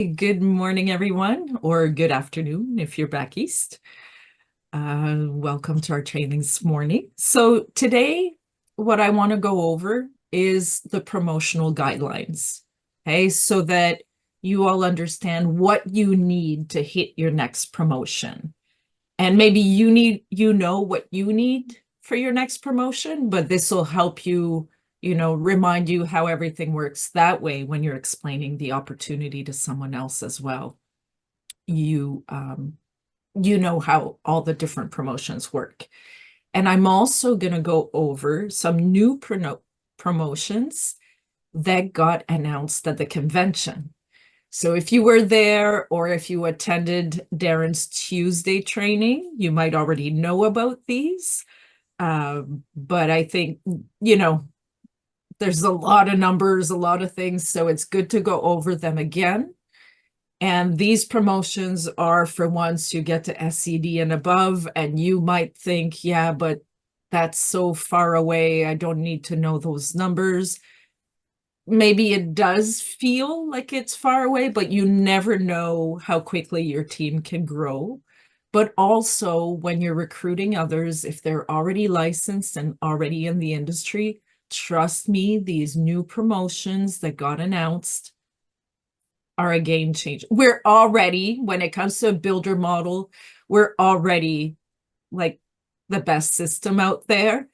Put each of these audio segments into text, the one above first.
Good morning, everyone, or good afternoon if you're back east. Welcome to our training this morning. So today, what I want to go over is the promotional guidelines, okay? So that you all understand what you need to hit your next promotion. And maybe you know what you need for your next promotion, but this will help you remind you how everything works that way when you're explaining the opportunity to someone else as well. You know how all the different promotions work. And I'm also going to go over some new promotions that got announced at the convention. So if you were there or if you attended Darren's Tuesday training, you might already know about these. But I think, there's a lot of numbers, a lot of things, so it's good to go over them again. And these promotions are for ones who get to SED and above, and you might think, yeah, but that's so far away. I don't need to know those numbers. Maybe it does feel like it's far away, but you never know how quickly your team can grow. But also when you're recruiting others, if they're already licensed and already in the industry, trust me, these new promotions that got announced are a game changer. We're already, when it comes to a builder model, we're already like the best system out there.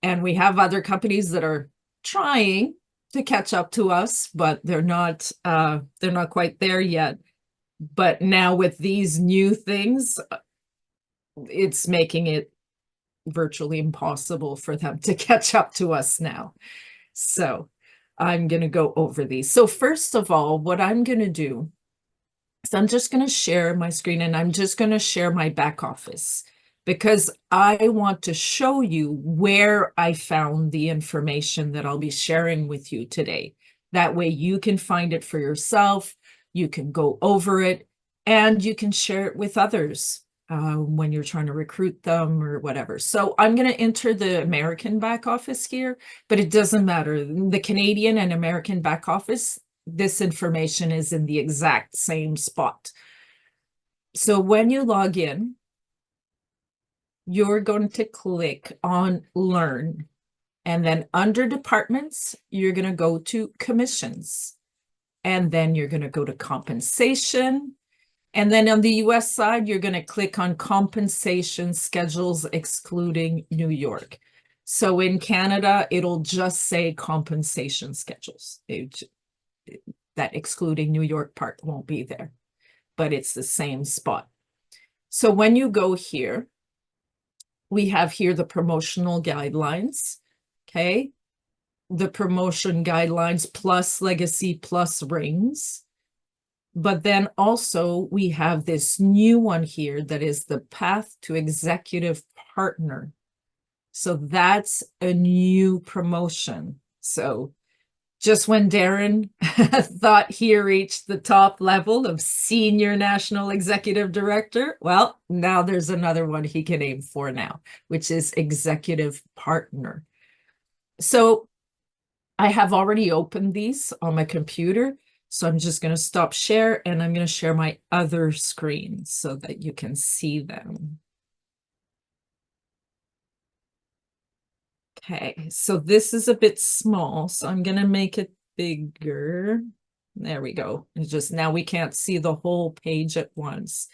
And we have other companies that are trying to catch up to us, but they're not quite there yet. But now with these new things, it's making it virtually impossible for them to catch up to us now. So I'm going to go over these. So first of all, what I'm going to do is I'm just going to share my screen and I'm just going to share my back office because I want to show you where I found the information that I'll be sharing with you today. That way you can find it for yourself, you can go over it, and you can share it with others when you're trying to recruit them or whatever. So I'm going to enter the American back office here, but it doesn't matter. The Canadian and American back office, this information is in the exact same spot. So when you log in, you're going to click on Learn. And then under Departments, you're going to go to Commissions. And then you're going to go to Compensation. And then on the US side, you're going to click on Compensation Schedules excluding New York. So in Canada, it'll just say Compensation Schedules. That excluding New York part won't be there, but it's the same spot. So when you go here, we have here the promotional guidelines, okay? The promotion guidelines plus legacy plus rings. But then also we have this new one here that is the path to executive partner. So that's a new promotion. So just when Darren thought he reached the top level of senior national executive director, well, now there's another one he can aim for now, which is executive partner. So I have already opened these on my computer. So I'm just going to stop share and I'm going to share my other screen so that you can see them. Okay, so this is a bit small, so I'm going to make it bigger. There we go. It's just now we can't see the whole page at once.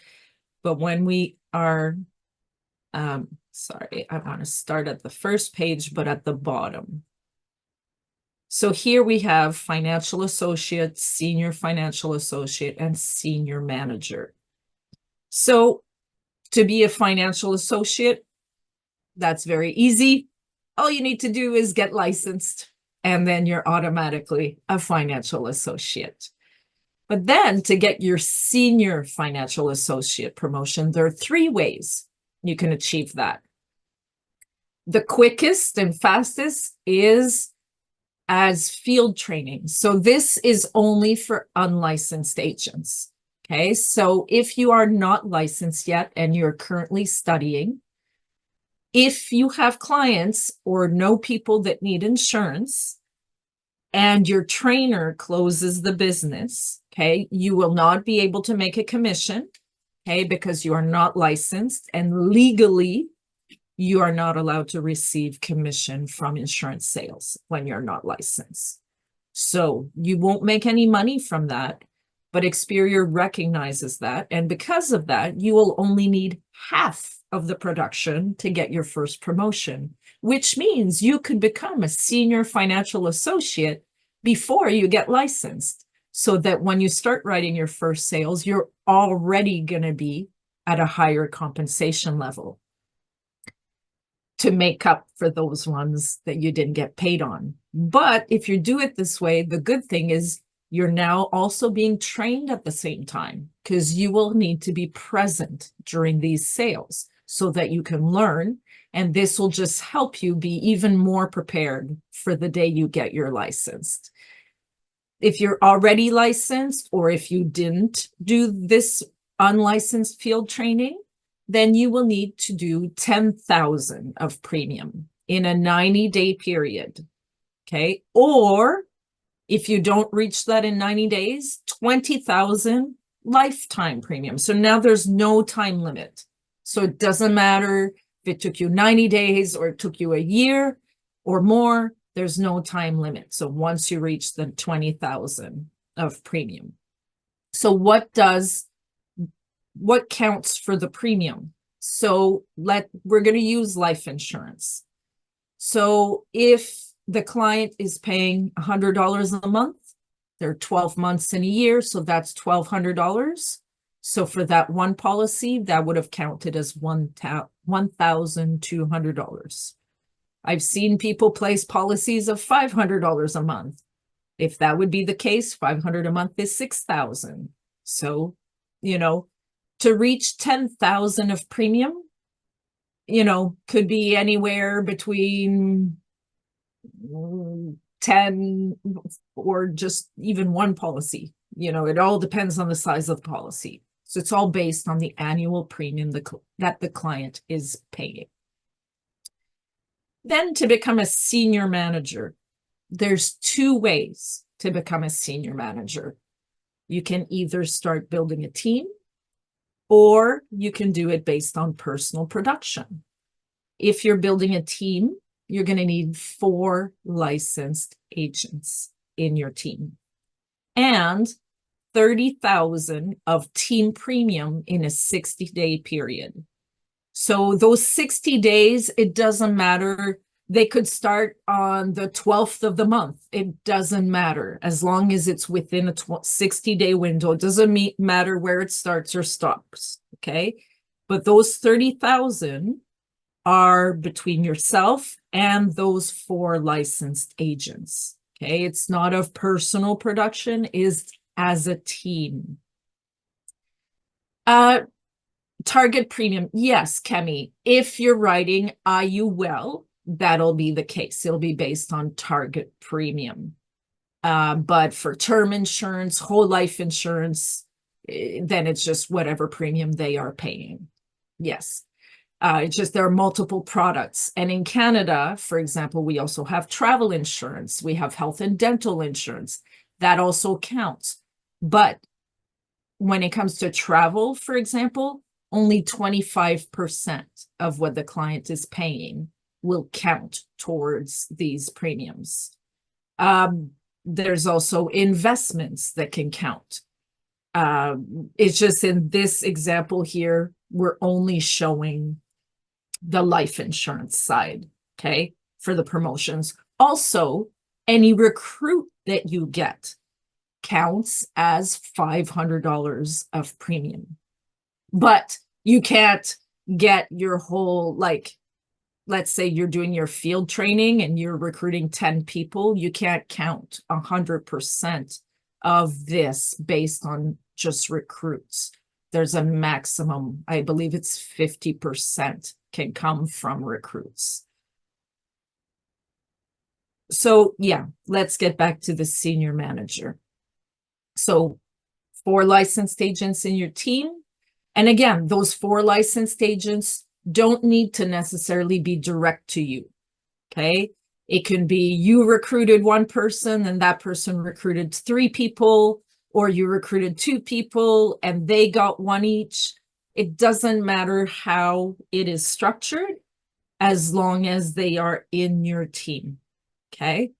But when we are, sorry, I want to start at the first page, but at the bottom. So here we have financial associate, senior financial associate, and senior manager. So to be a financial associate, that's very easy. All you need to do is get licensed, and then you're automatically a financial associate. But then to get your senior financial associate promotion, there are 3 ways you can achieve that. The quickest and fastest is as field training. So this is only for unlicensed agents. Okay, so if you are not licensed yet and you're currently studying, if you have clients or know people that need insurance and your trainer closes the business, Okay, you will not be able to make a commission, okay, because you are not licensed, and legally you are not allowed to receive commission from insurance sales when you're not licensed. So you won't make any money from that, but Experior recognizes that. And because of that, you will only need half of the production to get your first promotion, which means you could become a senior financial associate before you get licensed, so that when you start writing your first sales, you're already going to be at a higher compensation level to make up for those ones that you didn't get paid on. But if you do it this way, the good thing is you're now also being trained at the same time, because you will need to be present during these sales so that you can learn. And this will just help you be even more prepared for the day you get your license. If you're already licensed, or if you didn't do this unlicensed field training, then you will need to do 10,000 of premium in a 90-day period. Okay. Or if you don't reach that in 90 days, 20,000 lifetime premium. So now there's no time limit. So it doesn't matter if it took you 90 days or it took you a year or more, there's no time limit. So once you reach the 20,000 of premium. So what counts for the premium? So we're going to use life insurance. So if the client is paying $100 a month, they're 12 months in a year, so that's $1,200. So for that one policy, that would have counted as $1,200. I've seen people place policies of $500 a month. If that would be the case, $500 a month is $6,000. So, to reach 10,000 of premium, could be anywhere between 10 or just even one policy. It all depends on the size of the policy. So it's all based on the annual premium that the client is paying. Then to become a senior manager, there's two ways to become a senior manager. You can either start building a team, or you can do it based on personal production. If you're building a team, you're going to need 4 licensed agents in your team and 30,000 of team premium in a 60-day period. So those 60 days, it doesn't matter. They could start on the 12th of the month. It doesn't matter as long as it's within a 60-day window. It doesn't matter where it starts or stops. Okay. But those 30,000 are between yourself and those 4 licensed agents. Okay. It's not of personal production, is as a team. Target premium. Yes, Kemi, if you're writing IUL, that'll be the case. It'll be based on target premium. But for term insurance, whole life insurance, then it's just whatever premium they are paying. Yes. It's just there are multiple products. And in Canada, for example, we also have travel insurance. We have health and dental insurance. That also counts. But when it comes to travel, for example, only 25% of what the client is paying will count towards these premiums. There's also investments that can count. It's just in this example here, we're only showing the life insurance side, okay, for the promotions. Also, any recruit that you get counts as $500 of premium. But you can't get your whole, let's say you're doing your field training and you're recruiting 10 people, you can't count 100% of this based on just recruits. There's a maximum, I believe it's 50% can come from recruits. So yeah, let's get back to the senior manager. So 4 licensed agents in your team. And again, those 4 licensed agents don't need to necessarily be direct to you, okay? It can be you recruited one person and that person recruited 3 people, or you recruited 2 people and they got 1 each. It doesn't matter how it is structured, as long as they are in your team, okay?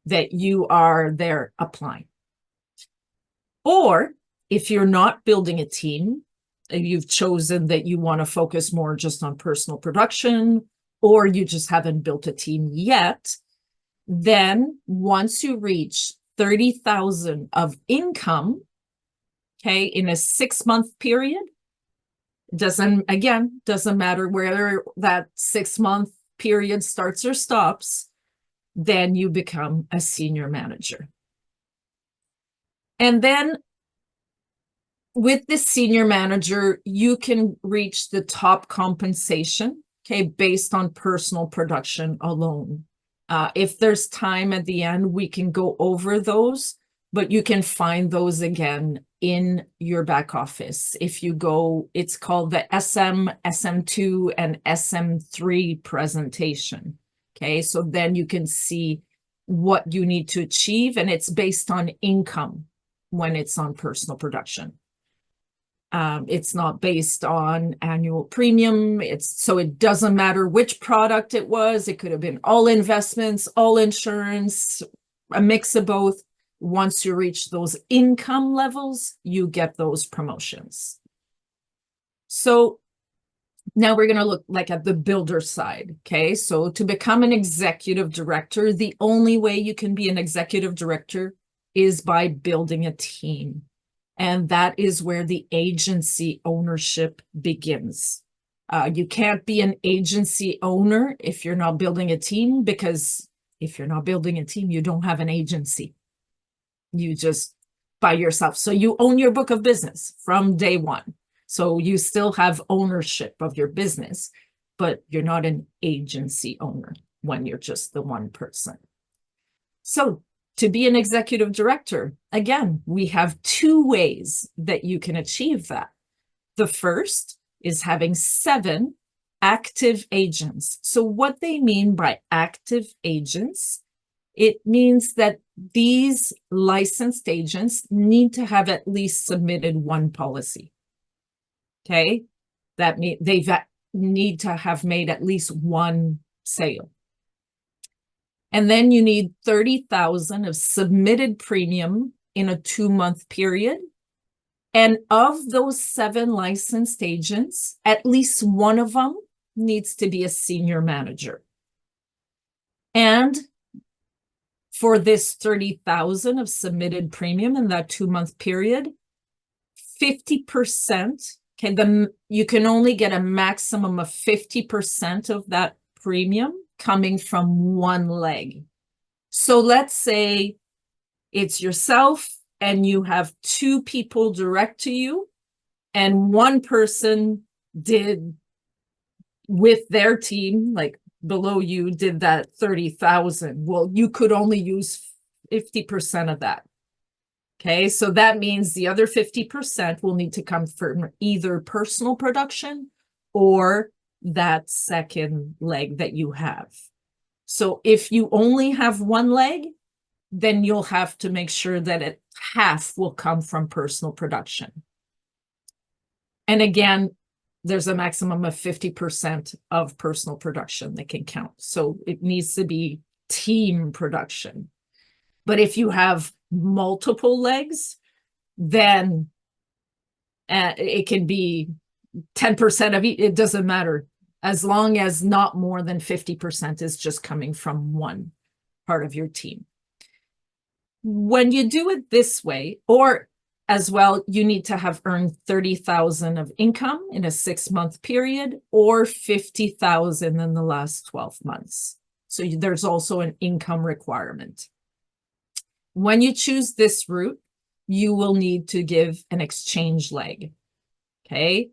That you are there applying. Or if you're not building a team, you've chosen that you want to focus more just on personal production, or you just haven't built a team yet, then once you reach 30,000 of income, okay, in a 6-month period, doesn't matter where that 6-month period starts or stops, then you become a senior manager. And then with the senior manager, you can reach the top compensation, okay, based on personal production alone. If there's time at the end, we can go over those, but you can find those again in your back office. If you go, it's called the SM, SM2, and SM3 presentation. Okay, so then you can see what you need to achieve, and it's based on income when it's on personal production. It's not based on annual premium. So it doesn't matter which product it was. It could have been all investments, all insurance, a mix of both. Once you reach those income levels, you get those promotions. So now we're going to look like at the builder side. Okay. So to become an executive director, the only way you can be an executive director is by building a team. And that is where the agency ownership begins. You can't be an agency owner if you're not building a team, because if you're not building a team, you don't have an agency. You just by yourself. So you own your book of business from day one. So you still have ownership of your business, but you're not an agency owner when you're just the one person. So to be an executive director, again, we have 2 ways that you can achieve that. The first is having 7 active agents. So what they mean by active agents, it means that these licensed agents need to have at least submitted 1 policy. Okay, that means they need to have made at least 1 sale. And then you need 30,000 of submitted premium in a 2-month period. And of those 7 licensed agents, at least 1 of them needs to be a senior manager. And for this 30,000 of submitted premium in that 2-month period, 50%, okay, you can only get a maximum of 50% of that premium coming from 1 leg. So let's say it's yourself and you have 2 people direct to you, and 1 person did with their team, like below you, did that 30,000. Well, you could only use 50% of that. Okay, so that means the other 50% will need to come from either personal production or that second leg that you have. So if you only have 1 leg, then you'll have to make sure that half will come from personal production. And again, there's a maximum of 50% of personal production that can count. So it needs to be team production. But if you have multiple legs, then it can be 10% of each. It doesn't matter, as long as not more than 50% is just coming from 1 part of your team. When you do it this way, or as well, you need to have earned 30,000 of income in a 6-month period, or 50,000 in the last 12 months. So there's also an income requirement. When you choose this route, you will need to give an exchange leg. Okay.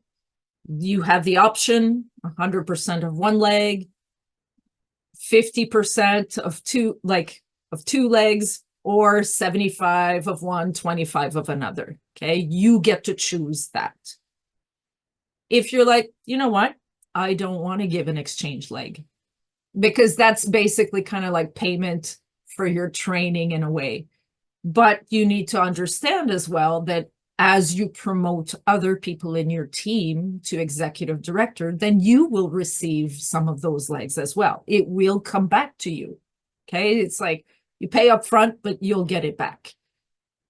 You have the option 100% of 1 leg, 50% of 2 legs, or 75 of one, 25 of another. Okay, you get to choose that. If you're like, you know what, I don't want to give an exchange leg, because that's basically kind of like payment for your training in a way. But you need to understand as well that as you promote other people in your team to executive director, then you will receive some of those legs as well. It will come back to you. Okay. It's like you pay up front, but you'll get it back.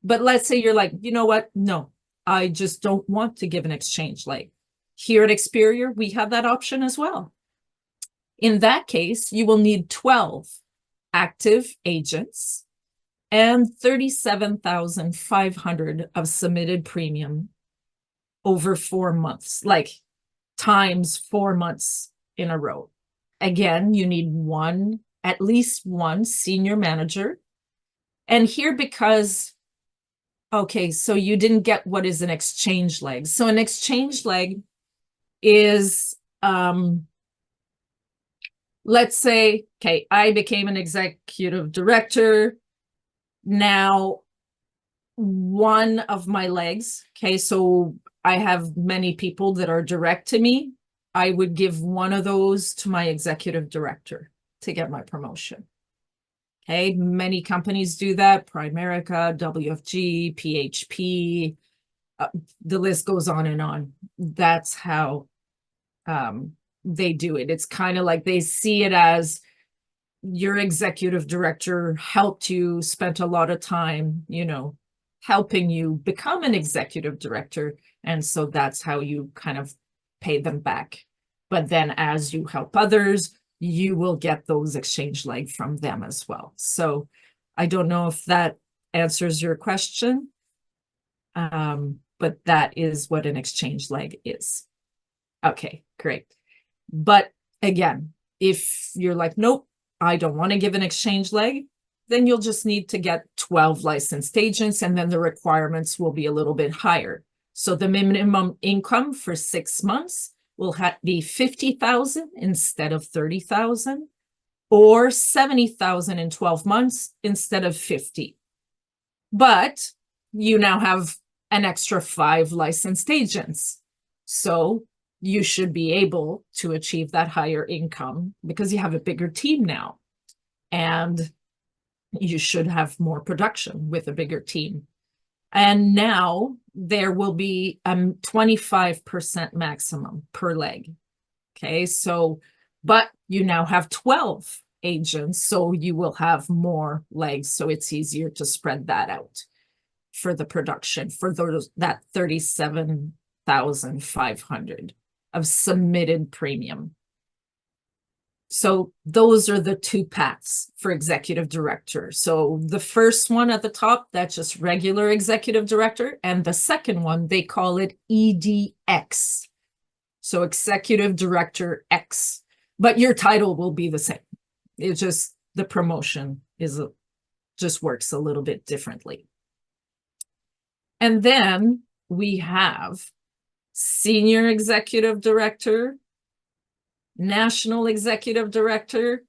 But let's say you're like, you know what? No, I just don't want to give an exchange leg. Here at Experior, we have that option as well. In that case, you will need 12 active agents and 37,500 of submitted premium over 4 months, like times 4 months in a row. Again, you need at least one senior manager. And here, because, okay, so you didn't get what is an exchange leg. So an exchange leg is, let's say, okay, I became an executive director. Now, one of my legs, okay, so I have many people that are direct to me. I would give one of those to my executive director to get my promotion. Okay, many companies do that, Primerica, WFG, PHP, the list goes on and on. That's how they do it. It's kind of like they see it as your executive director helped you, spent a lot of time, helping you become an executive director. And so that's how you kind of pay them back. But then as you help others, you will get those exchange leg from them as well. So I don't know if that answers your question, but that is what an exchange leg is. Okay, great. But again, if you're like, nope, I don't want to give an exchange leg, then you'll just need to get 12 licensed agents, and then the requirements will be a little bit higher. So the minimum income for 6 months will be 50,000 instead of 30,000, or 70,000 in 12 months instead of 50. But you now have an extra 5 licensed agents. So you should be able to achieve that higher income because you have a bigger team now. And you should have more production with a bigger team. And now there will be 25% maximum per leg. Okay, so, but you now have 12 agents, so you will have more legs. So it's easier to spread that out for the production for that 37,500 of submitted premium. So those are the 2 paths for executive director. So the first one at the top, that's just regular executive director. And the second one, they call it EDX. So executive director X, but your title will be the same. It's just the promotion just works a little bit differently. And then we have senior executive director, national executive director,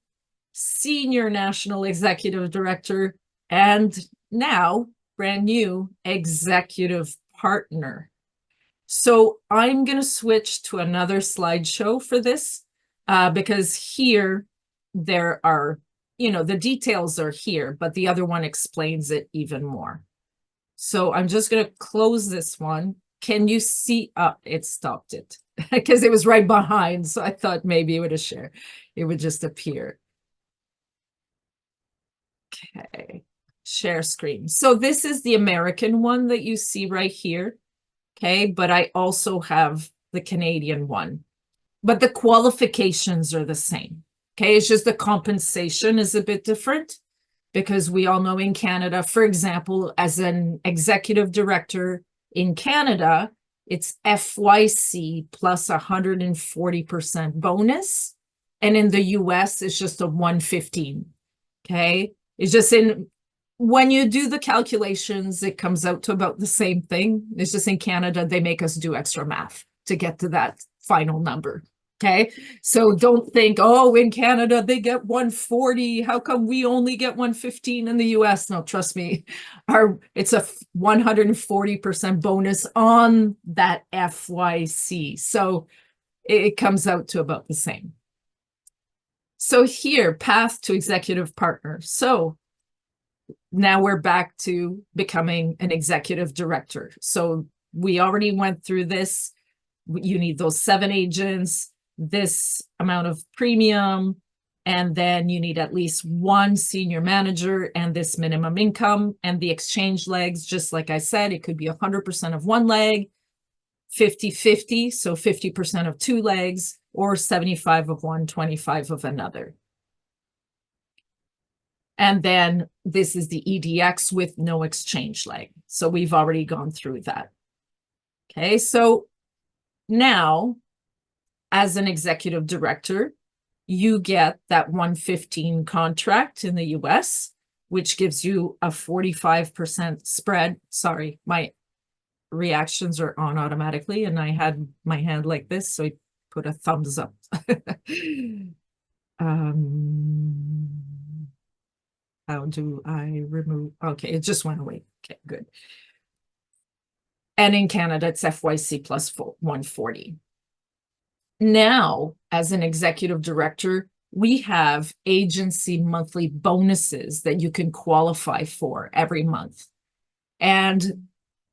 senior national executive director, and now brand new executive partner. So I'm going to switch to another slideshow for this because here there are, the details are here, but the other one explains it even more. So I'm just going to close this one. Can you see? It stopped it because it was right behind. So I thought maybe it would share. It would just appear. Okay, share screen. So this is the American one that you see right here. Okay, but I also have the Canadian one. But the qualifications are the same. Okay, it's just the compensation is a bit different because we all know in Canada, for example, as an executive director in Canada, it's FYC plus 140% bonus. And in the US, it's just a 115. Okay. It's just when you do the calculations, it comes out to about the same thing. It's just in Canada, they make us do extra math to get to that final number. Okay. So don't think, oh, in Canada, they get 140. How come we only get 115 in the US? No, trust me, it's a 140% bonus on that FYC. So it comes out to about the same. So here, path to executive partner. So now we're back to becoming an executive director. So we already went through this. You need those 7 agents, this amount of premium, and then you need at least 1 senior manager and this minimum income. And the exchange legs, just like I said, it could be 100% of one leg, 50-50, so 50% of 2 legs, or 75 of one, 25 of another. And then this is the EDX with no exchange leg. So we've already gone through that. Okay, so now, as an executive director, you get that 115 contract in the US, which gives you a 45% spread. Sorry, my reactions are on automatically, and I had my hand like this, so I put a thumbs up. How do I remove? Okay, it just went away. Okay, good. And in Canada, it's FYC plus 140. Now, as an executive director, we have agency monthly bonuses that you can qualify for every month. And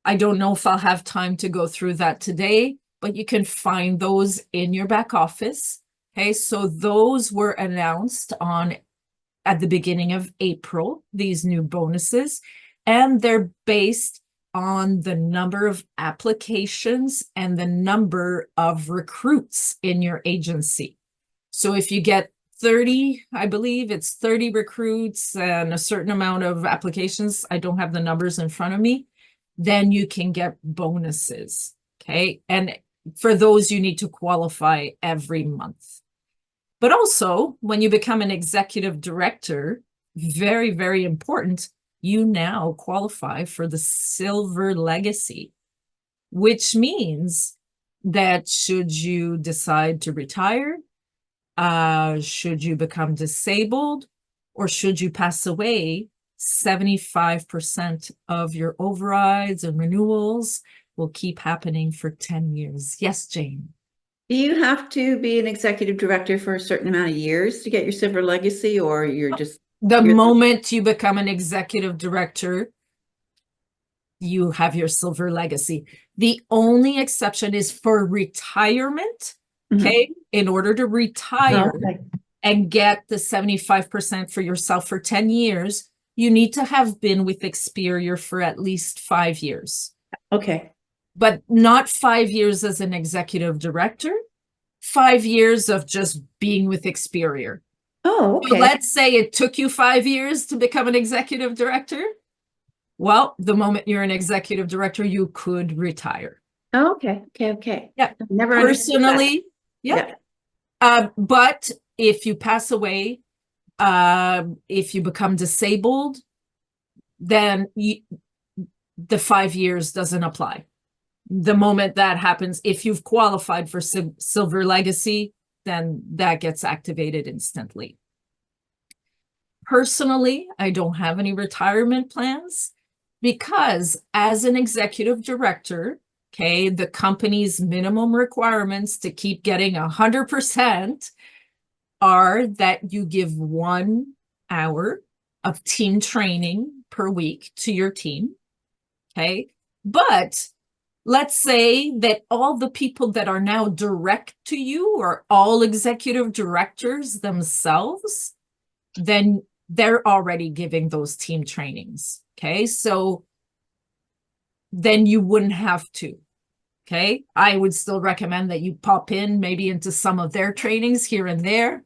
I don't know if I'll have time to go through that today, but you can find those in your back office. Okay, so those were announced at the beginning of April, these new bonuses, and they're based on the number of applications and the number of recruits in your agency. So if you get 30, I believe it's 30 recruits and a certain amount of applications, I don't have the numbers in front of me, then you can get bonuses, okay? And for those, you need to qualify every month. But also, when you become an executive director, very, very important, you now qualify for the silver legacy, which means that should you decide to retire, should you become disabled, or should you pass away, 75% of your overrides and renewals will keep happening for 10 years. Yes, Jane. Do you have to be an executive director for a certain amount of years to get your silver legacy, or you're just... The moment you become an executive director, you have your silver legacy. The only exception is for retirement, okay? In order to retire and get the 75% for yourself for 10 years, you need to have been with Experior for at least 5 years. Okay. But not 5 years as an executive director, 5 years of just being with Experior. Oh, okay. So let's say it took you 5 years to become an executive director. Well, the moment you're an executive director, you could retire. Oh, okay. Okay. Yeah. Never Personally, yeah. But if you pass away, if you become disabled, then the 5 years doesn't apply. The moment that happens, if you've qualified for silver legacy, then that gets activated instantly. Personally, I don't have any retirement plans because as an executive director, okay, the company's minimum requirements to keep getting 100% are that you give 1 hour of team training per week to your team, okay? But let's say that all the people that are now direct to you are all executive directors themselves, then they're already giving those team trainings, okay? So then you wouldn't have to, okay? I would still recommend that you pop in maybe into some of their trainings here and there,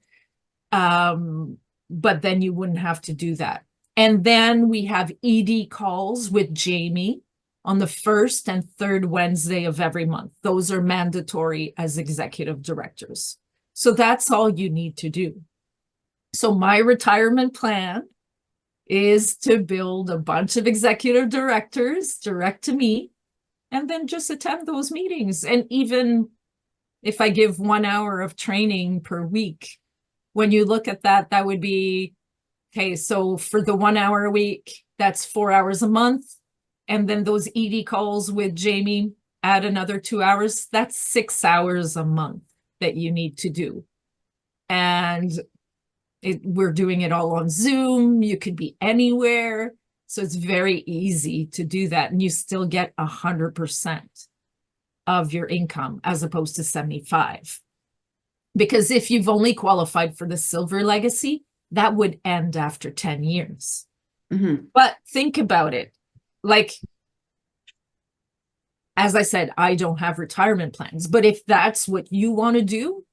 but then you wouldn't have to do that. And then we have ED calls with Jamie on the 1st and 3rd Wednesday of every month. Those are mandatory as executive directors. So that's all you need to do. So my retirement plan is to build a bunch of executive directors direct to me, and then just attend those meetings. And even if I give 1 hour of training per week, when you look at that, that would be, okay, so for the 1 hour a week, that's 4 hours a month. And then those ED calls with Jamie, add another 2 hours. That's 6 hours a month that you need to do. And we're doing it all on Zoom. You could be anywhere. So it's very easy to do that. And you still get 100% of your income as opposed to 75. Because if you've only qualified for the silver legacy, that would end after 10 years. Mhm. But think about it. Like, as I said, I don't have retirement plans, but if that's what you want to do,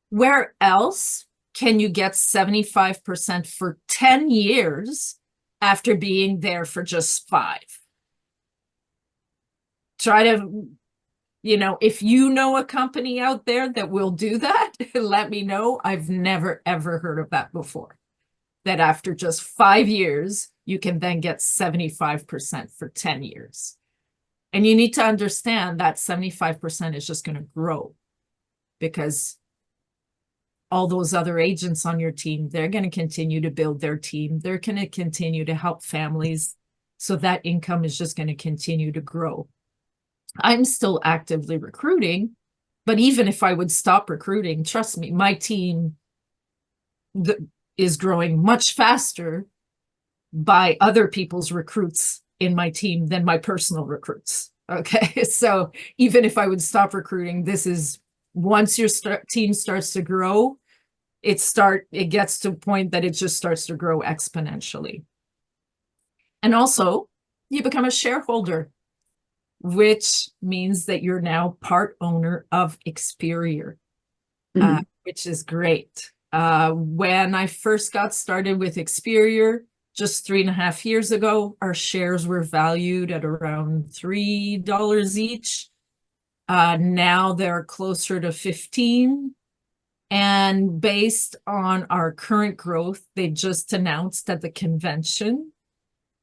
where else can you get 75% for 10 years after being there for just 5? Try to, if you know a company out there that will do that, let me know. I've never, ever heard of that before. That after just 5 years, you can then get 75% for 10 years. And you need to understand that 75% is just going to grow because all those other agents on your team, they're going to continue to build their team. They're going to continue to help families. So that income is just going to continue to grow. I'm still actively recruiting, but even if I would stop recruiting, trust me, my team is growing much faster by other people's recruits in my team than my personal recruits. Okay. So even if I would stop recruiting, this is once your team starts to grow, it gets to a point that it just starts to grow exponentially. And also you become a shareholder, which means that you're now part owner of Experior, which is great. When I first got started with Experior, just 3.5 years ago, our shares were valued at around $3 each. Now they're closer to 15. And based on our current growth, they just announced at the convention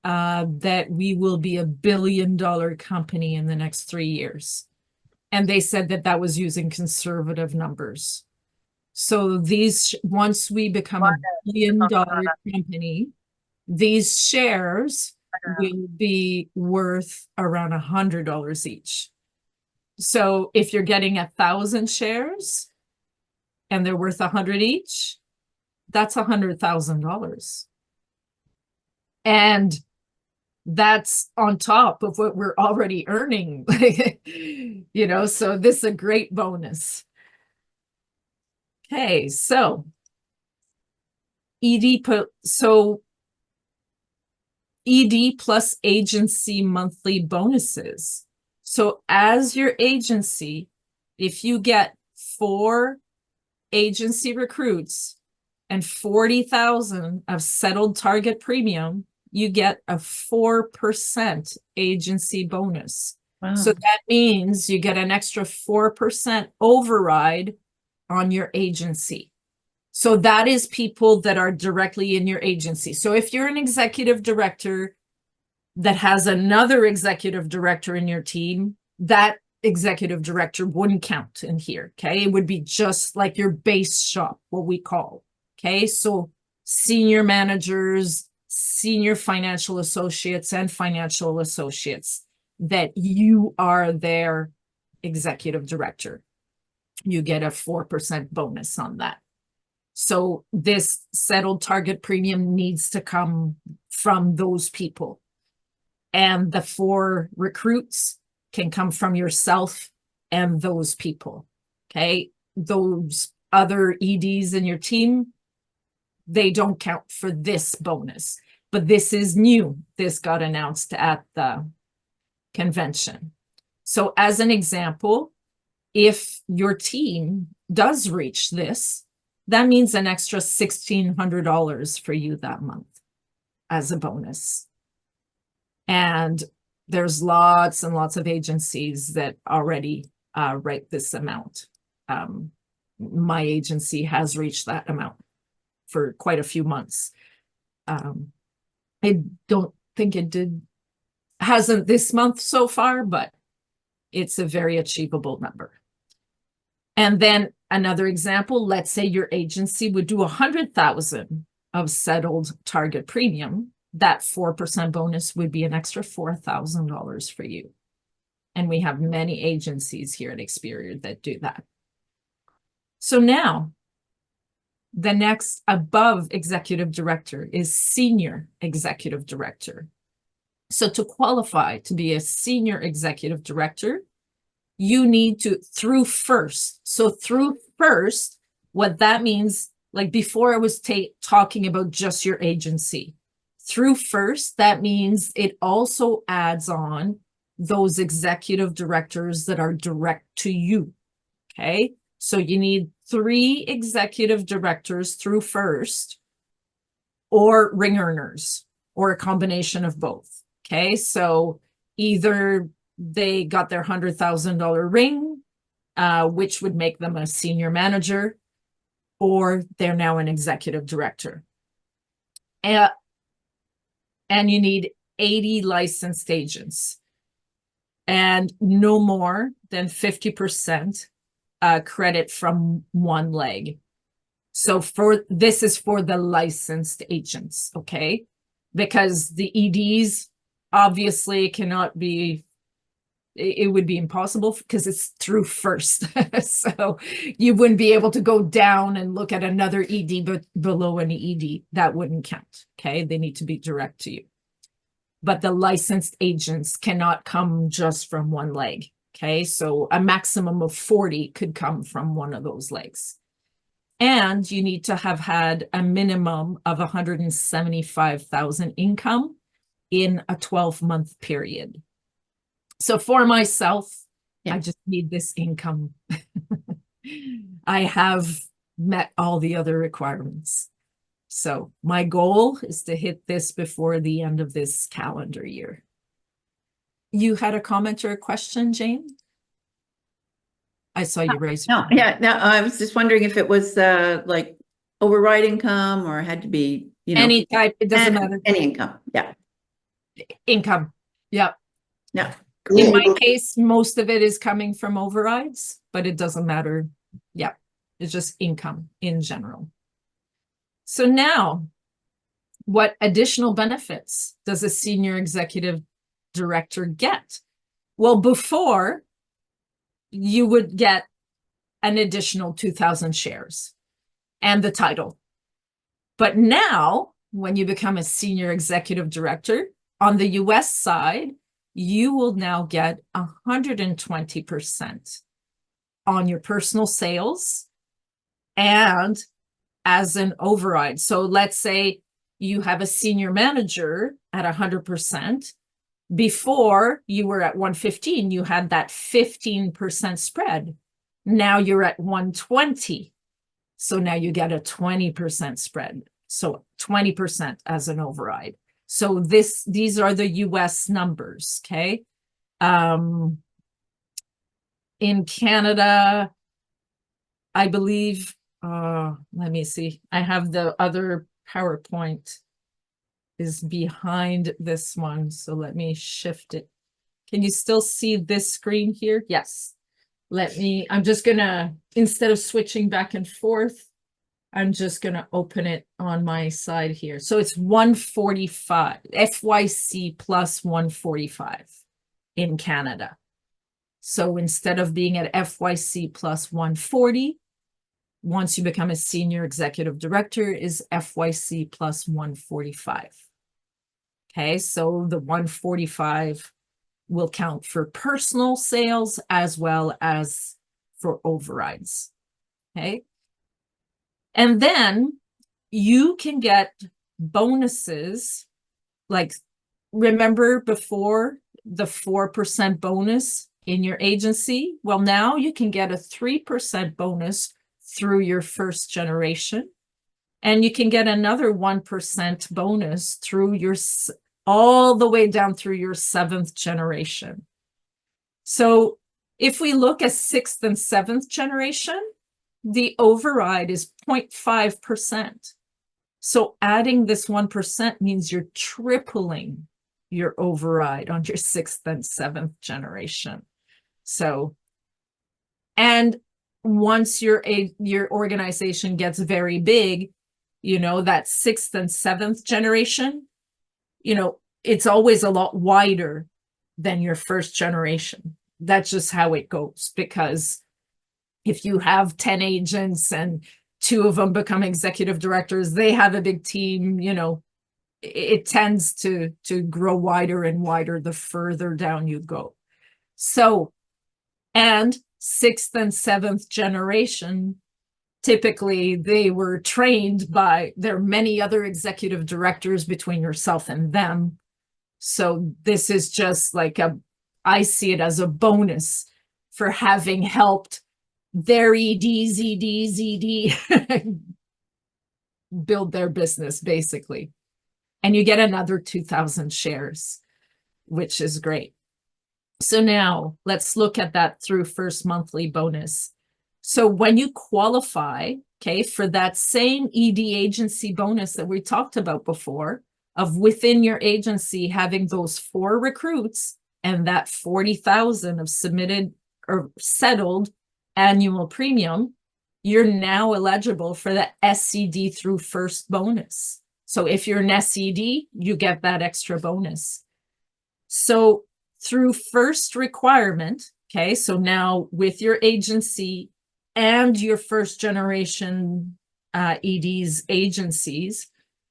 that we will be $1 billion company in the next 3 years. And they said that that was using conservative numbers. So once we become $1 billion company, these shares will be worth around $100 each. So if you're getting 1,000 shares and they're worth 100 each, that's $100,000. And that's on top of what we're already earning. So this is a great bonus. Okay, so ED plus agency monthly bonuses. So as your agency, if you get 4 agency recruits and 40,000 of settled target premium, you get a 4% agency bonus. Wow. So that means you get an extra 4% override on your agency. So that is people that are directly in your agency. So if you're an executive director that has another executive director in your team, that executive director wouldn't count in here. Okay. It would be just like your base shop, what we call. Okay. So senior managers, senior financial associates, and financial associates that you are their executive director. You get a 4% bonus on that. So this settled target premium needs to come from those people. And the 4 recruits can come from yourself and those people. Okay. Those other EDs in your team, they don't count for this bonus, but this is new. This got announced at the convention. So as an example, if your team does reach this, that means an extra $1,600 for you that month as a bonus. And there's lots and lots of agencies that already write this amount. My agency has reached that amount for quite a few months. I don't think hasn't this month so far, but it's a very achievable number. And then another example, let's say your agency would do 100,000 of settled target premium. That 4% bonus would be an extra $4,000 for you. And we have many agencies here at Experior that do that. So now the next above executive director is senior executive director. So to qualify to be a senior executive director, you need to through first. So through first, what that means, like before I was talking about just your agency. Through first, that means it also adds on those executive directors that are direct to you. Okay. So you need 3 executive directors through first, or ring earners, or a combination of both. Okay. So either they got their $100,000 ring, which would make them a senior manager, or they're now an executive director. And you need 80 licensed agents and no more than 50% credit from one leg. So this is for the licensed agents, okay? Because the EDs obviously cannot be, it would be impossible because it's through first. So you wouldn't be able to go down and look at another ED but below an ED. That wouldn't count, okay? They need to be direct to you. But the licensed agents cannot come just from one leg, okay? So a maximum of 40 could come from one of those legs. And you need to have had a minimum of 175,000 income in a 12-month period. So for myself, I just need this income. I have met all the other requirements. So my goal is to hit this before the end of this calendar year. You had a comment or a question, Jane? I saw you raise your hand. No, I was just wondering if it was like override income or had to be, Any type, it doesn't matter. Any income, yeah. Income, yeah. No. In my case, most of it is coming from overrides, but it doesn't matter. Yeah, it's just income in general. So now, what additional benefits does a senior executive director get? Well, before, you would get an additional 2,000 shares and the title. But now, when you become a senior executive director, on the US side, you will now get 120% on your personal sales and as an override. So let's say you have a senior manager at 100%. Before you were at 115, you had that 15% spread. Now you're at 120. So now you get a 20% spread. So 20% as an override. So these are the US numbers, okay? In Canada, I believe, let me see. I have the other PowerPoint is behind this one. So let me shift it. Can you still see this screen here? Yes. I'm just gonna, instead of switching back and forth, I'm just gonna open it on my side here. So it's 145, FYC plus 145 in Canada. So instead of being at FYC plus 140, once you become a senior executive director, is FYC plus 145. Okay, so the 145 will count for personal sales as well as for overrides. Okay, and then you can get bonuses. Like, remember before the 4% bonus in your agency? Well, now you can get a 3% bonus through your first generation. And you can get another 1% bonus through your, all the way down through your 7th generation. So if we look at 6th and 7th generation, the override is 0.5%. So adding this 1% means you're tripling your override on your 6th and 7th generation. So, and once your organization gets very big, that 6th and 7th generation, it's always a lot wider than your first generation. That's just how it goes, because if you have 10 agents and 2 of them become executive directors, they have a big team, it tends to grow wider and wider the further down you go. So, and sixth and seventh generation, typically they were trained by, there are many other executive directors between yourself and them. So this is just like I see it as a bonus for having helped their ED, ZD build their business, basically. And you get another 2,000 shares, which is great. So now let's look at that through first monthly bonus. So when you qualify, okay, for that same ED agency bonus that we talked about before, of within your agency having those 4 recruits and that 40,000 of submitted or settled annual premium, you're now eligible for the SCD through first bonus. So if you're an SCD, you get that extra bonus. So through first requirement, okay, so now with your agency and your first generation EDs agencies,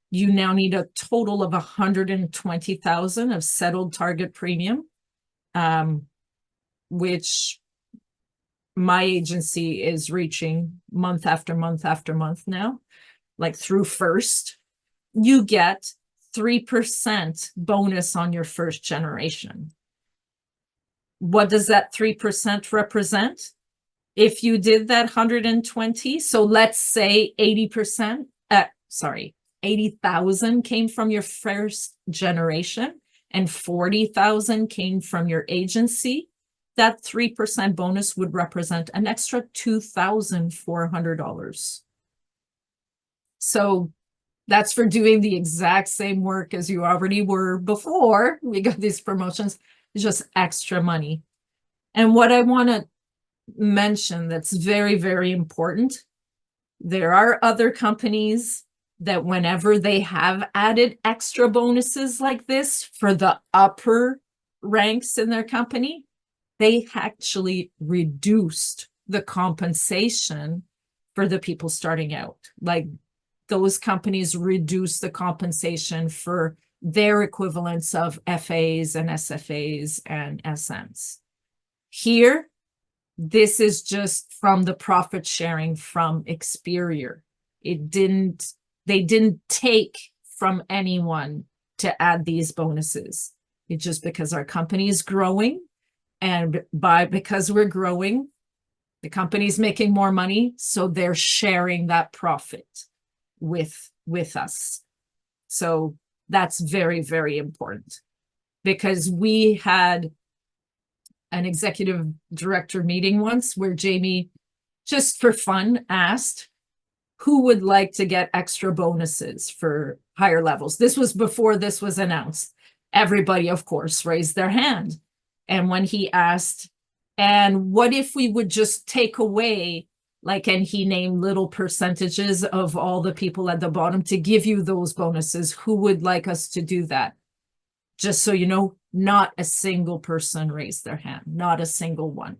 you now need a total of 120,000 of settled target premium, which my agency is reaching month after month after month now, like through first. You get 3% bonus on your first generation. What does that 3% represent? If you did that 120, so let's say 80%, 80,000 came from your first generation and 40,000 came from your agency, that 3% bonus would represent an extra $2,400. So that's for doing the exact same work as you already were before we got these promotions. It's just extra money. And what I want to mention that's very, very important, there are other companies that whenever they have added extra bonuses like this for the upper ranks in their company, they actually reduced the compensation for the people starting out. Like those companies reduce the compensation for their equivalents of FAs and SFAs and SMs. Here, this is just from the profit sharing from Experior. They didn't take from anyone to add these bonuses. It's just because our company is growing, and because we're growing, the company's making more money, so they're sharing that profit with us. So that's very, very important, because we had an executive director meeting once where Jamie, just for fun, asked who would like to get extra bonuses for higher levels. This was before this was announced. Everybody, of course, raised their hand. And when he asked, and what if we would just take away, like, and he named little percentages of all the people at the bottom to give you those bonuses, who would like us to do that? Just so you know, not a single person raised their hand, not a single one.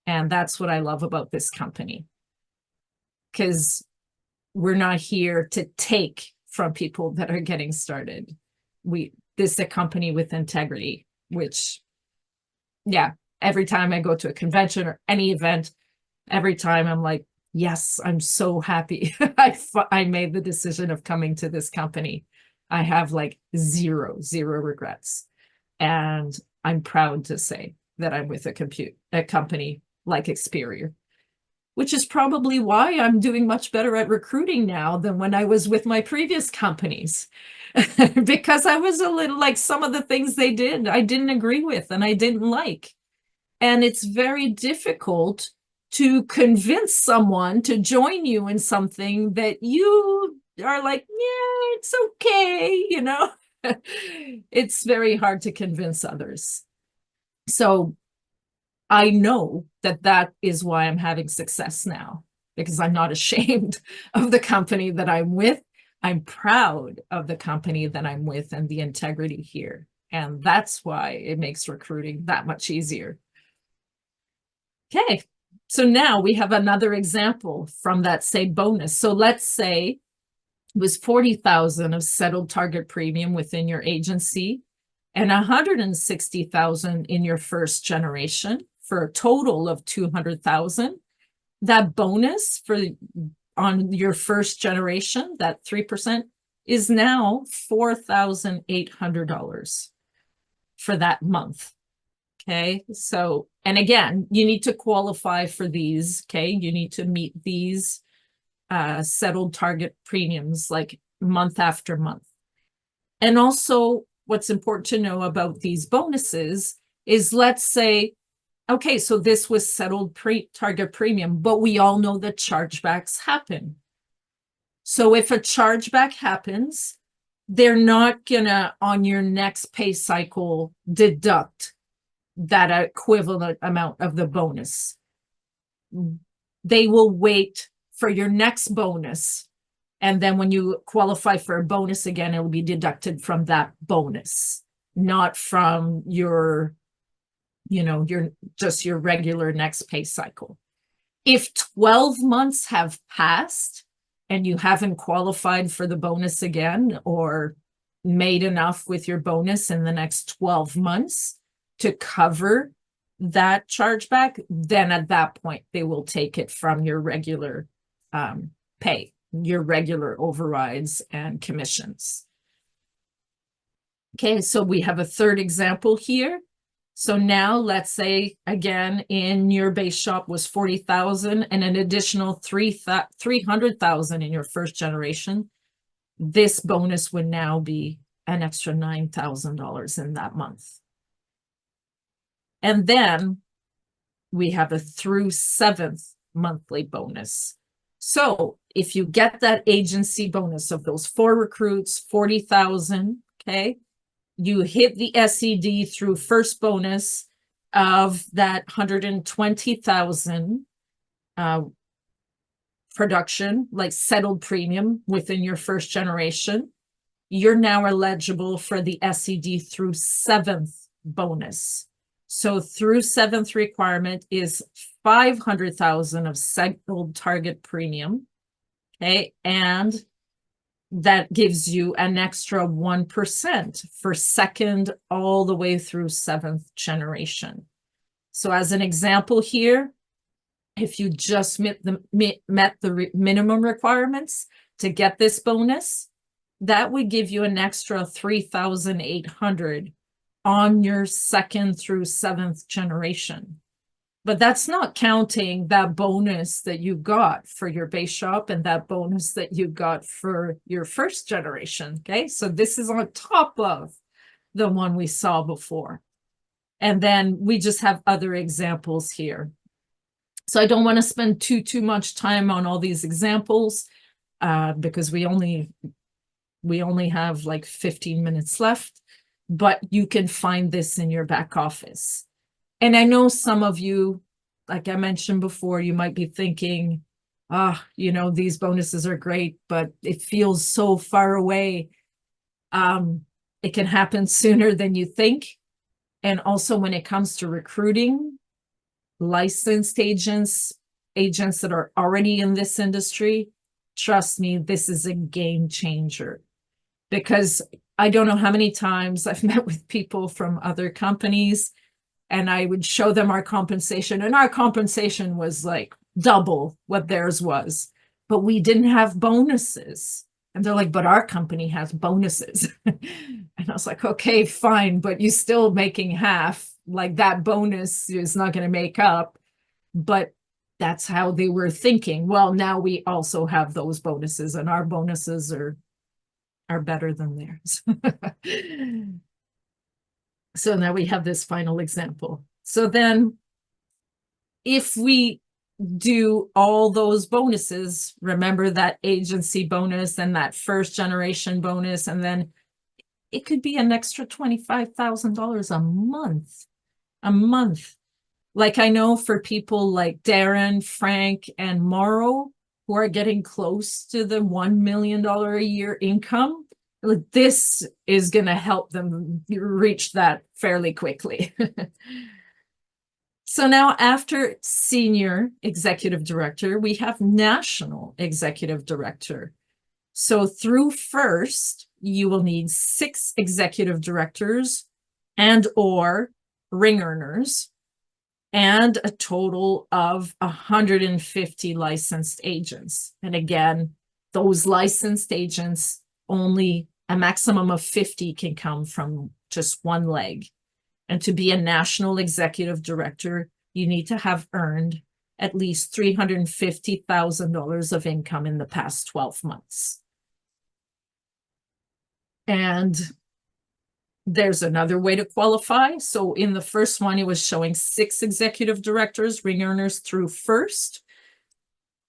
And that's what I love about this company, because we're not here to take from people that are getting started. This is a company with integrity, which, yeah, every time I go to a convention or any event, every time I'm like, yes, I'm so happy I made the decision of coming to this company. I have like zero regrets. And I'm proud to say that I'm with a company like Experior, which is probably why I'm doing much better at recruiting now than when I was with my previous companies. Because I was a little like, some of the things they did, I didn't agree with and I didn't like. And it's very difficult to convince someone to join you in something that you are like, yeah, it's okay, you know. It's very hard to convince others. So I know that that is why I'm having success now, because I'm not ashamed of the company that I'm with. I'm proud of the company that I'm with and the integrity here. And that's why it makes recruiting that much easier. Okay, so now we have another example from that same bonus. So let's say was 40,000 of settled target premium within your agency and 160,000 in your first generation for a total of 200,000. That bonus for on your first generation, that 3%, is now $4,800 for that month. Okay, so, and again, you need to qualify for these. Okay, you need to meet these settled target premiums like month after month. And also, what's important to know about these bonuses is, let's say, okay, so this was settled target premium, but we all know that chargebacks happen. So if a chargeback happens, they're not gonna, on your next pay cycle, deduct that equivalent amount of the bonus. They will wait for your next bonus. And then when you qualify for a bonus again, it will be deducted from that bonus, not from your, just your regular next pay cycle. If 12 months have passed and you haven't qualified for the bonus again or made enough with your bonus in the next 12 months to cover that chargeback, then at that point, they will take it from your regular pay, your regular overrides and commissions. Okay, so we have a third example here. So now let's say, again, in your base shop was 40,000 and an additional 300,000 in your first generation. This bonus would now be an extra $9,000 in that month. And then we have a through 7th monthly bonus. So if you get that agency bonus of those 4 recruits, 40,000, okay, you hit the SED through first bonus of that 120,000 production, like settled premium within your first generation, you're now eligible for the SED through 7th bonus. So through 7th requirement is 500,000 of settled target premium, okay, and that gives you an extra 1% for second all the way through 7th generation. So as an example here, if you just met the minimum requirements to get this bonus, that would give you an extra 3,800 on your 2nd through 7th generation. But that's not counting that bonus that you got for your base shop and that bonus that you got for your first generation. Okay, so this is on top of the one we saw before. And then we just have other examples here. So I don't want to spend too much time on all these examples because we only have like 15 minutes left, but you can find this in your back office. And I know some of you, like I mentioned before, you might be thinking, these bonuses are great, but it feels so far away. It can happen sooner than you think. And also when it comes to recruiting, licensed agents that are already in this industry, trust me, this is a game changer. Because I don't know how many times I've met with people from other companies and I would show them our compensation, and our compensation was like double what theirs was, but we didn't have bonuses. And they're like, but our company has bonuses. And I was like, okay, fine, but you're still making half. Like that bonus is not going to make up. But that's how they were thinking. Well, now we also have those bonuses, and our bonuses are better than theirs. So now we have this final example. So then if we do all those bonuses, remember that agency bonus and that first generation bonus, and then it could be an extra $25,000 a month. Like I know for people like Darren, Frank, and Morrow, who are getting close to the $1 million a year income, this is going to help them reach that fairly quickly. So now after senior executive director, we have national executive director. So through first, you will need 6 executive directors and or ring earners, and a total of 150 licensed agents. And again, those licensed agents, only a maximum of 50 can come from just one leg. And to be a national executive director, you need to have earned at least $350,000 of income in the past 12 months. And there's another way to qualify. So in the first one, it was showing 6 executive directors, ring earners through first,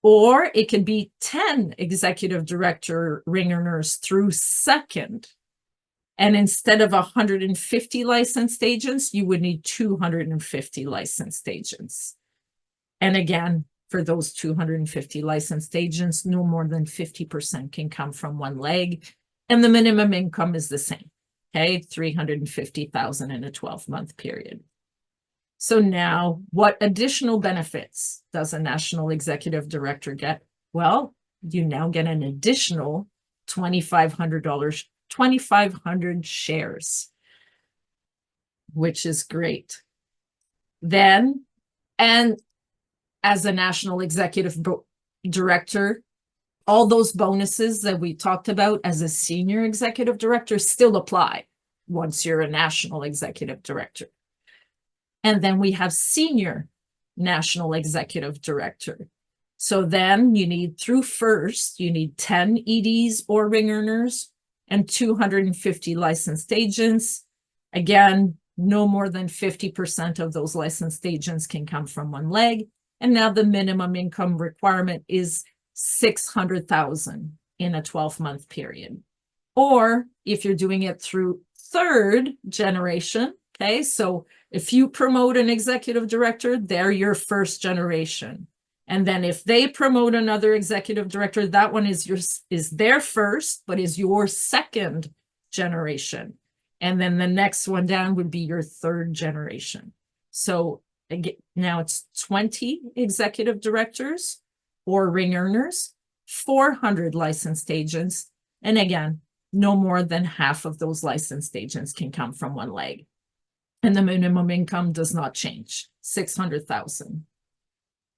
or it could be 10 executive director ring earners through second. And instead of 150 licensed agents, you would need 250 licensed agents. And again, for those 250 licensed agents, no more than 50% can come from one leg. And the minimum income is the same. Okay, 350,000 in a 12-month period. So now, what additional benefits does a national executive director get? Well, you now get an additional $2,500, 2,500 shares, which is great. Then, and as a national executive director, all those bonuses that we talked about as a senior executive director still apply once you're a national executive director. And then we have senior national executive director. So then you need through first, you need 10 EDs or ring earners and 250 licensed agents. Again, no more than 50% of those licensed agents can come from one leg. And now the minimum income requirement is 600,000 in a 12-month period. Or if you're doing it through third generation, okay, so if you promote an executive director, they're your first generation. And then if they promote another executive director, that one is their first, but is your second generation. And then the next one down would be your third generation. So again, now it's 20 executive directors or ring earners, 400 licensed agents. And again, no more than half of those licensed agents can come from one leg. And the minimum income does not change, 600,000.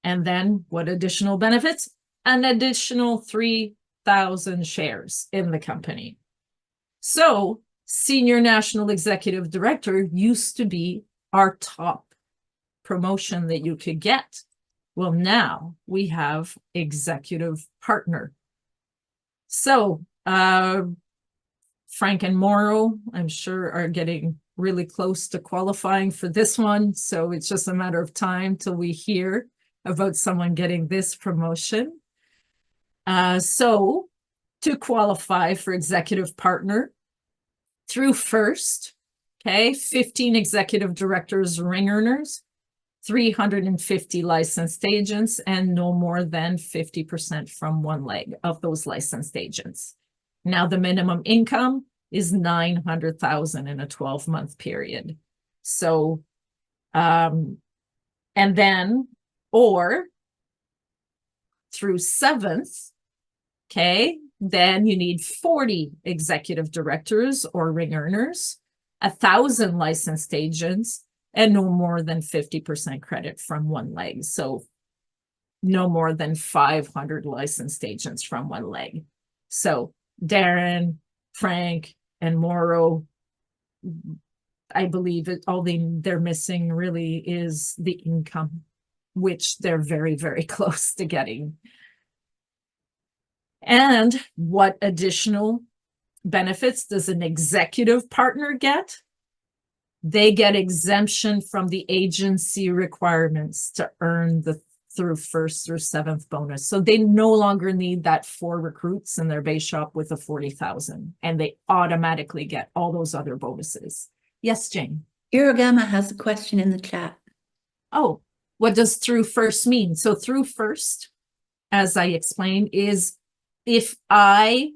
And then what additional benefits? An additional 3,000 shares in the company. So senior national executive director used to be our top promotion that you could get. Well, now we have executive partner. So Frank and Morrow, I'm sure, are getting really close to qualifying for this one. So it's just a matter of time till we hear about someone getting this promotion. So to qualify for executive partner through first, okay, 15 executive directors, ring earners, 350 licensed agents, and no more than 50% from one leg of those licensed agents. Now the minimum income is 900,000 in a 12-month period. So, and then, or through seventh, okay, then you need 40 executive directors or ring earners, 1,000 licensed agents, and no more than 50% credit from one leg. So no more than 500 licensed agents from one leg. So Darren, Frank, and Morrow, I believe all they're missing really is the income, which they're very, very close to getting. And what additional benefits does an executive partner get? They get exemption from the agency requirements to earn the through first through seventh bonus. So they no longer need that 4 recruits in their base shop with a 40,000, and they automatically get all those other bonuses. Yes, Jane. Irogama has a question in the chat. Oh, what does through first mean? So through first, as I explained, is if I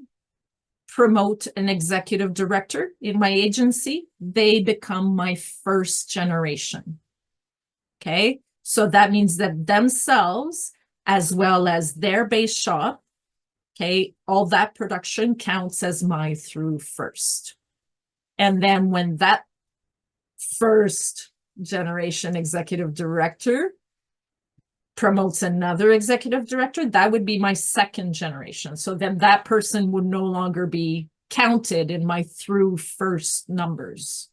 promote an executive director in my agency, they become my first generation. Okay, so that means that themselves, as well as their base shop, Okay, all that production counts as my through first. And then when that first generation executive director promotes another executive director, that would be my second generation. So then that person would no longer be counted in my through first numbers.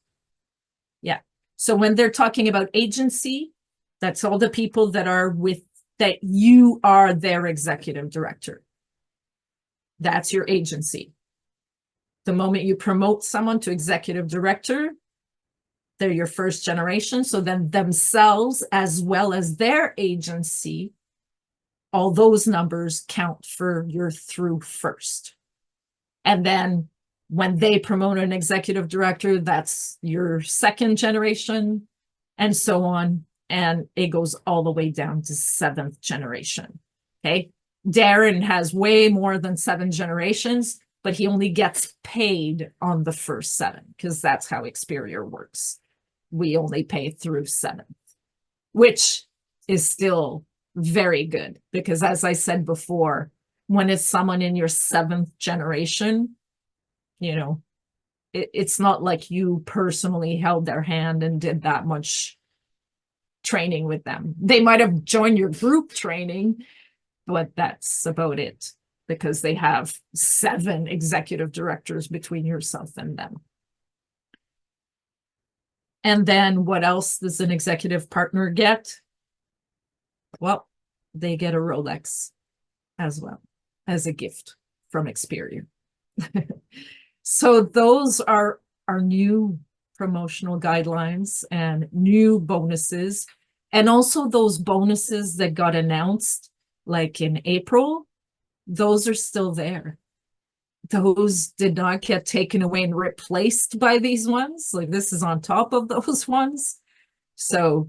Yeah. So when they're talking about agency, that's all the people that are with, that you are their executive director. That's your agency. The moment you promote someone to executive director, they're your first generation. So then themselves, as well as their agency, all those numbers count for your through first. And then when they promote an executive director, that's your second generation, and so on. And it goes all the way down to seventh generation. Okay. Darren has way more than 7 generations, but he only gets paid on the first 7 because that's how Experior works. We only pay through 7th, which is still very good because, as I said before, when it's someone in your 7th generation, you know, it's not like you personally held their hand and did that much training with them. They might have joined your group training, but that's about it because they have 7 executive directors between yourself and them. And then what else does an executive partner get? Well, they get a Rolex as well as a gift from Experior. So those are our new promotional guidelines and new bonuses. And also those bonuses that got announced like in April, those are still there. Those did not get taken away and replaced by these ones. Like this is on top of those ones. So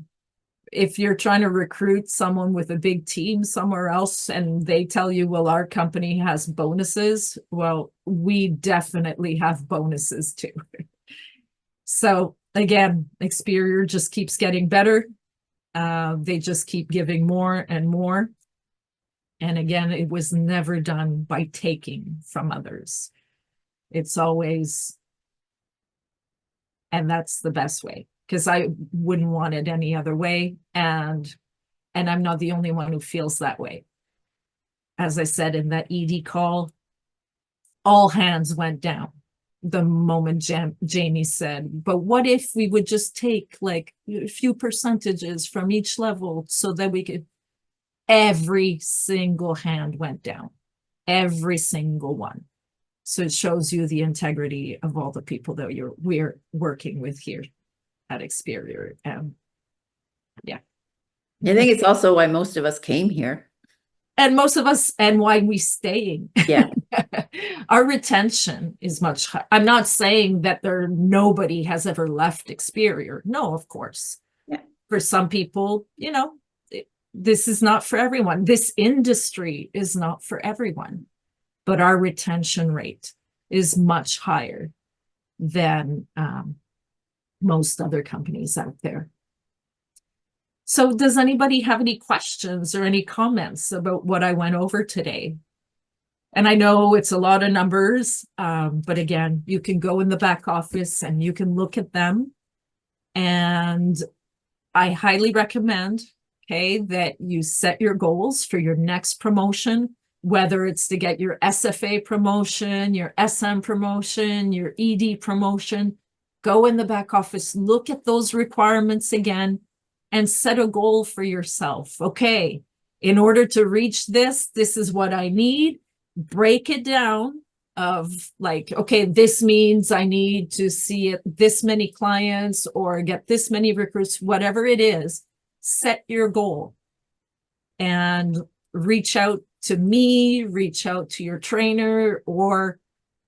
if you're trying to recruit someone with a big team somewhere else and they tell you, well, our company has bonuses, well, we definitely have bonuses too. So again, Experior just keeps getting better. They just keep giving more and more. And again, it was never done by taking from others. It's always, and that's the best way, because I wouldn't want it any other way. And I'm not the only one who feels that way. As I said in that ED call, all hands went down the moment Jamie said, but what if we would just take like a few percentages from each level so that we could, every single hand went down, every single one. So it shows you the integrity of all the people that we're working with here at Experior. Yeah. I think it's also why most of us came here. And most of us, and why we staying. Yeah. Our retention is much higher. I'm not saying that nobody has ever left Experior. No, of course. Yeah. For some people, this is not for everyone. This industry is not for everyone. But our retention rate is much higher than most other companies out there. So does anybody have any questions or any comments about what I went over today? And I know it's a lot of numbers, but again, you can go in the back office and you can look at them. And I highly recommend, okay, that you set your goals for your next promotion, whether it's to get your SFA promotion, your SM promotion, your ED promotion. Go in the back office, look at those requirements again, and set a goal for yourself. Okay, in order to reach this is what I need. Break it down of like, okay, this means I need to see this many clients or get this many recruits, whatever it is. Set your goal and reach out to me, reach out to your trainer, or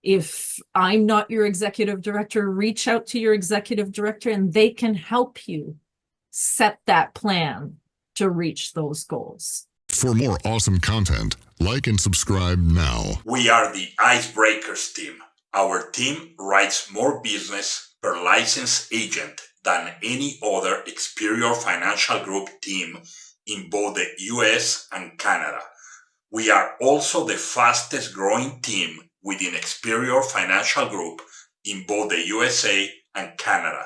if I'm not your executive director, reach out to your executive director and they can help you set that plan to reach those goals. For more awesome content, like and subscribe now. We are the Icebreakers team. Our team writes more business per licensed agent than any other Experior Financial Group team in both the US and Canada. We are also the fastest growing team within Experior Financial Group in both the USA and Canada.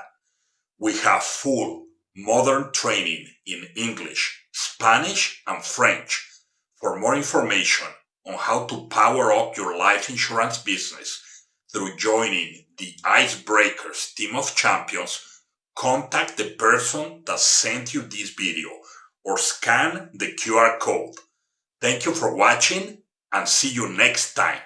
We have full modern training in English, Spanish, and French. For more information on how to power up your life insurance business through joining the Icebreakers team of champions, contact the person that sent you this video or scan the QR code. Thank you for watching and see you next time.